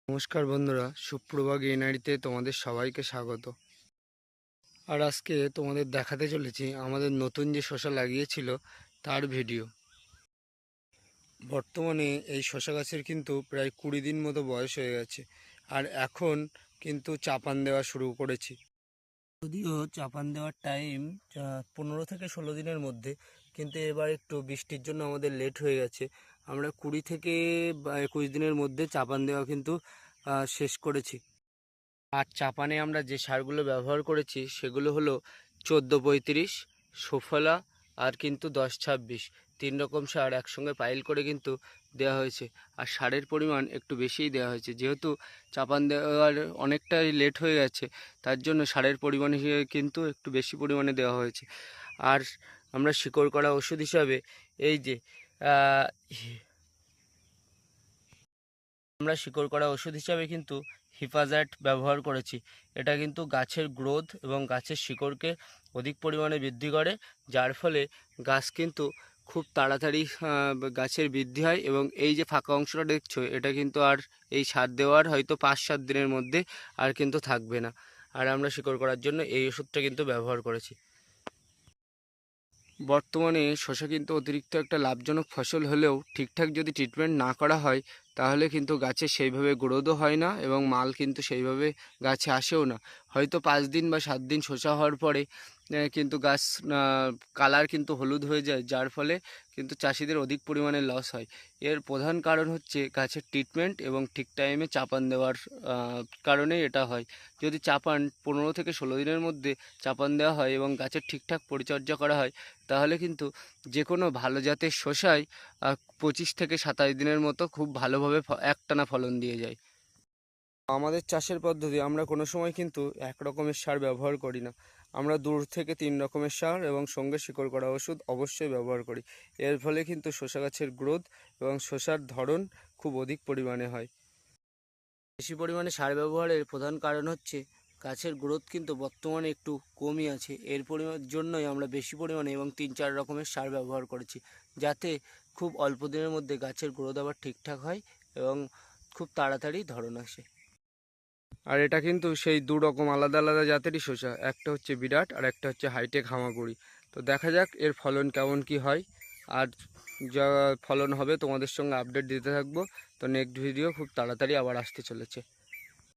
নমস্কার বন্ধুরা, সুপ্রভা গ্রিনারিতে তোমাদের সবাইকে স্বাগত। আর আজকে তোমাদের দেখাতে চলেছি আমাদের নতুন যে শসা লাগিয়েছিল তার ভিডিও। বর্তমানে এই শসা গাছের কিন্তু প্রায় 20 দিন মতো বয়স হয়ে গেছে, আর এখন কিন্তু চাপান দেওয়া শুরু করেছি। যদিও চাপান দেওয়ার টাইম 15 থেকে 16 দিনের মধ্যে, কিন্তু এবার একটু বৃষ্টির জন্য আমাদের লেট হয়ে গেছে। আমরা 20 থেকে 21 দিনের মধ্যে চাপান দেওয়া কিন্তু শেষ করেছি। আর চাপানে আমরা যে সারগুলো ব্যবহার করেছি সেগুলো হলো 14-35, সুফলা আর কিন্তু 10-26, 3 রকম সার একসঙ্গে পাইল করে কিন্তু দেওয়া হয়েছে। আর সারের পরিমাণ একটু বেশিই দেওয়া হয়েছে, যেহেতু চাপান দেওয়ার অনেকটাই লেট হয়ে গেছে, তার জন্য সারের পরিমাণ হিসেবে কিন্তু একটু বেশি পরিমাণে দেওয়া হয়েছে। আর আমরা শিকড় করা ওষুধ হিসাবে এই যে কিন্তু হিফাজাট ব্যবহার করেছি। এটা কিন্তু গাছের গ্রোথ এবং গাছের শিকড়কে অধিক পরিমাণে বৃদ্ধি করে, যার ফলে গাছ কিন্তু খুব তাড়াতাড়ি গাছের বৃদ্ধি হয়। এবং এই যে ফাঁকা অংশটা দেখছো, এটা কিন্তু আর এই সার দেওয়ার হয়তো 5-7 দিনের মধ্যে আর কিন্তু থাকবে না। আর আমরা শিকড় করার জন্য এই ওষুধটা কিন্তু ব্যবহার করেছি। বর্তমানে শসা কিন্তু অতিরিক্ত একটা লাভজনক ফসল হলেও ঠিকঠাক যদি ট্রিটমেন্ট না করা হয় তাহলে কিন্তু গাছে সেইভাবে গ্রোথও হয় না এবং মাল কিন্তু সেইভাবে গাছে আসেও না। হয়তো 5 দিন বা 7 দিন শসা হওয়ার পরে কিন্তু গাছ কালার কিন্তু হলুদ হয়ে যায়, যার ফলে কিন্তু চাষিদের অধিক পরিমাণে লস হয়। এর প্রধান কারণ হচ্ছে গাছের ট্রিটমেন্ট এবং ঠিক টাইমে চাপান দেওয়ার কারণেই এটা হয়। যদি চাপান 15 থেকে 16 দিনের মধ্যে চাপান দেওয়া হয় এবং গাছের ঠিকঠাক পরিচর্যা করা হয়, তাহলে কিন্তু যে কোনো ভালো জাতের শসায় 25 থেকে 27 দিনের মতো খুব ভালোভাবে একটানা ফলন দিয়ে যায়। আমাদের চাষের পদ্ধতি, আমরা কোনো সময় কিন্তু এক রকমের সার ব্যবহার করি না। আমরা 2 থেকে 3 রকমের সার এবং সঙ্গে শিকড় করা ওষুধ অবশ্যই ব্যবহার করি। এর ফলে কিন্তু শসা গাছের গ্রোথ এবং শসার ধরন খুব অধিক পরিমাণে হয়। বেশি পরিমাণে সার ব্যবহারের প্রধান কারণ হচ্ছে গাছের গ্রোথ কিন্তু বর্তমানে একটু কমই আছে। এর জন্যই আমরা বেশি পরিমাণে এবং 3-4 রকমের সার ব্যবহার করেছি, যাতে খুব অল্প দিনের মধ্যে গাছের গ্রোথ আবার ঠিকঠাক হয় এবং খুব তাড়াতাড়ি ধরন আসে। আর এটা কিন্তু সেই 2 রকম আলাদা আলাদা জাতেরই শসা, একটা হচ্ছে বিরাট আর একটা হচ্ছে হাইটেক হামাগুড়ি। তো দেখা যাক এর ফলন কেমন কি হয়। আর যা ফলন হবে তোমাদের সঙ্গে আপডেট দিতে থাকবো। তো নেক্সট ভিডিও খুব তাড়াতাড়ি আবার আসতে চলেছে।